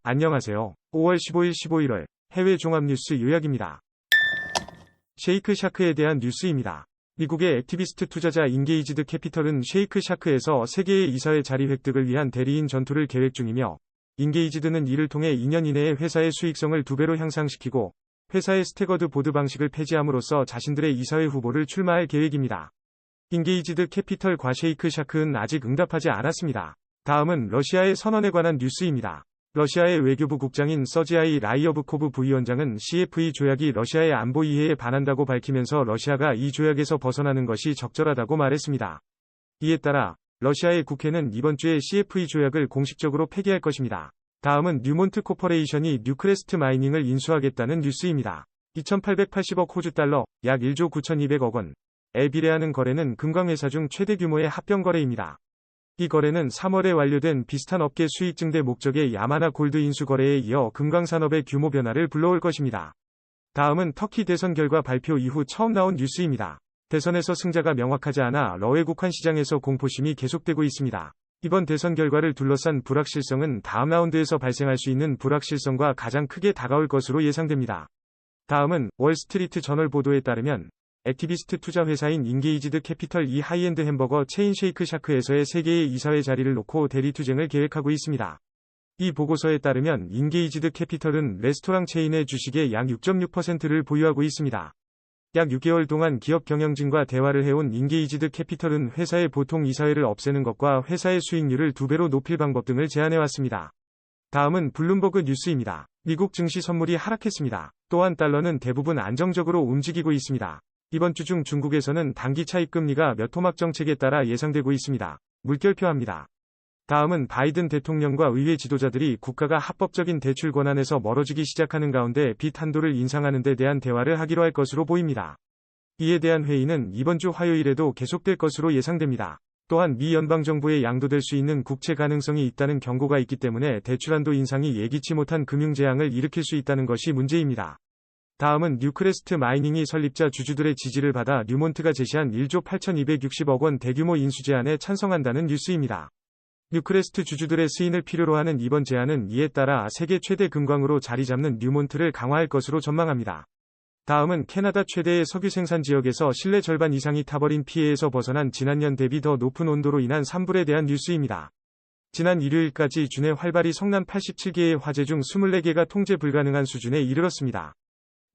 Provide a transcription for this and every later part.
안녕하세요. 5월 15일 15일월 해외 종합뉴스 요약입니다. 쉐이크 샤크에 대한 뉴스입니다. 미국의 액티비스트 투자자 인게이지드 캐피털은 쉐이크 샤크에서 세계의 이사회 자리 획득을 위한 대리인 전투를 계획 중이며, 인게이지드는 이를 통해 2년 이내에 회사의 수익성을 2배로 향상시키고 회사의 스태거드 보드 방식을 폐지함으로써 자신들의 이사회 후보를 출마할 계획입니다. 인게이지드 캐피털과 쉐이크 샤크는 아직 응답하지 않았습니다. 다음은 러시아의 선언에 관한 뉴스입니다. 러시아의 외교부 국장인 서지아이 라이어브코브 부위원장은 CFE 조약이 러시아의 안보 이해에 반한다고 밝히면서 러시아가 이 조약에서 벗어나는 것이 적절하다고 말했습니다. 이에 따라 러시아의 국회는 이번 주에 CFE 조약을 공식적으로 폐기할 것입니다. 다음은 뉴몬트 코퍼레이션이 뉴크레스트 마이닝을 인수하겠다는 뉴스입니다. 2,880억 호주 달러, 약 1조 9,200억 원에 비례하는 거래는 금광회사 중 최대 규모의 합병 거래입니다. 이 거래는 3월에 완료된 비슷한 업계 수익 증대 목적의 야마나 골드 인수 거래에 이어 금광산업의 규모 변화를 불러올 것입니다. 다음은 터키 대선 결과 발표 이후 처음 나온 뉴스입니다. 대선에서 승자가 명확하지 않아 러외국환 시장에서 공포심이 계속되고 있습니다. 이번 대선 결과를 둘러싼 불확실성은 다음 라운드에서 발생할 수 있는 불확실성과 가장 크게 다가올 것으로 예상됩니다. 다음은 월스트리트 저널 보도에 따르면 액티비스트 투자 회사인 인게이지드 캐피털 이 하이엔드 햄버거 체인 쉐이크 샤크에서의 세계의 이사회 자리를 놓고 대리 투쟁을 계획하고 있습니다. 이 보고서에 따르면 인게이지드 캐피털은 레스토랑 체인의 주식의 약 6.6%를 보유하고 있습니다. 약 6개월 동안 기업 경영진과 대화를 해온 인게이지드 캐피털은 회사의 보통 이사회를 없애는 것과 회사의 수익률을 2배로 높일 방법 등을 제안해왔습니다. 다음은 블룸버그 뉴스입니다. 미국 증시 선물이 하락했습니다. 또한 달러는 대부분 안정적으로 움직이고 있습니다. 이번 주 중 중국에서는 단기 차입 금리가 몇 토막 정책에 따라 예상되고 있습니다. 물결표합니다. 다음은 바이든 대통령과 의회 지도자들이 국가가 합법적인 대출 권한에서 멀어지기 시작하는 가운데 빚 한도를 인상하는 데 대한 대화를 하기로 할 것으로 보입니다. 이에 대한 회의는 이번 주 화요일에도 계속될 것으로 예상됩니다. 또한 미 연방정부에 양도될 수 있는 국채 가능성이 있다는 경고가 있기 때문에 대출 한도 인상이 예기치 못한 금융재앙을 일으킬 수 있다는 것이 문제입니다. 다음은 뉴크레스트 마이닝이 설립자 주주들의 지지를 받아 뉴몬트가 제시한 1조 8,260억 원 대규모 인수 제안에 찬성한다는 뉴스입니다. 뉴크레스트 주주들의 승인을 필요로 하는 이번 제안은 이에 따라 세계 최대 금광으로 자리 잡는 뉴몬트를 강화할 것으로 전망합니다. 다음은 캐나다 최대의 석유 생산 지역에서 실내 절반 이상이 타버린 피해에서 벗어난 지난년 대비 더 높은 온도로 인한 산불에 대한 뉴스입니다. 지난 일요일까지 주내 활발히 성난 87개의 화재 중 24개가 통제 불가능한 수준에 이르렀습니다.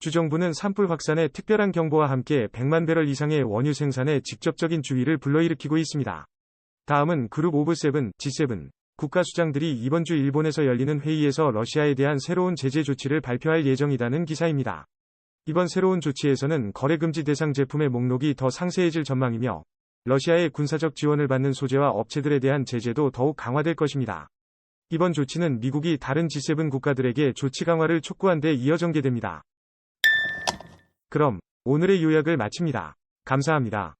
주정부는 산불 확산에 특별한 경보와 함께 100만 배럴 이상의 원유 생산에 직접적인 주의를 불러일으키고 있습니다. 다음은 그룹 오브 세븐, G7 국가수장들이 이번 주 일본에서 열리는 회의에서 러시아에 대한 새로운 제재 조치를 발표할 예정이라는 기사입니다. 이번 새로운 조치에서는 거래금지 대상 제품의 목록이 더 상세해질 전망이며, 러시아의 군사적 지원을 받는 소재와 업체들에 대한 제재도 더욱 강화될 것입니다. 이번 조치는 미국이 다른 G7 국가들에게 조치 강화를 촉구한 데 이어 전개됩니다. 그럼 오늘의 요약을 마칩니다. 감사합니다.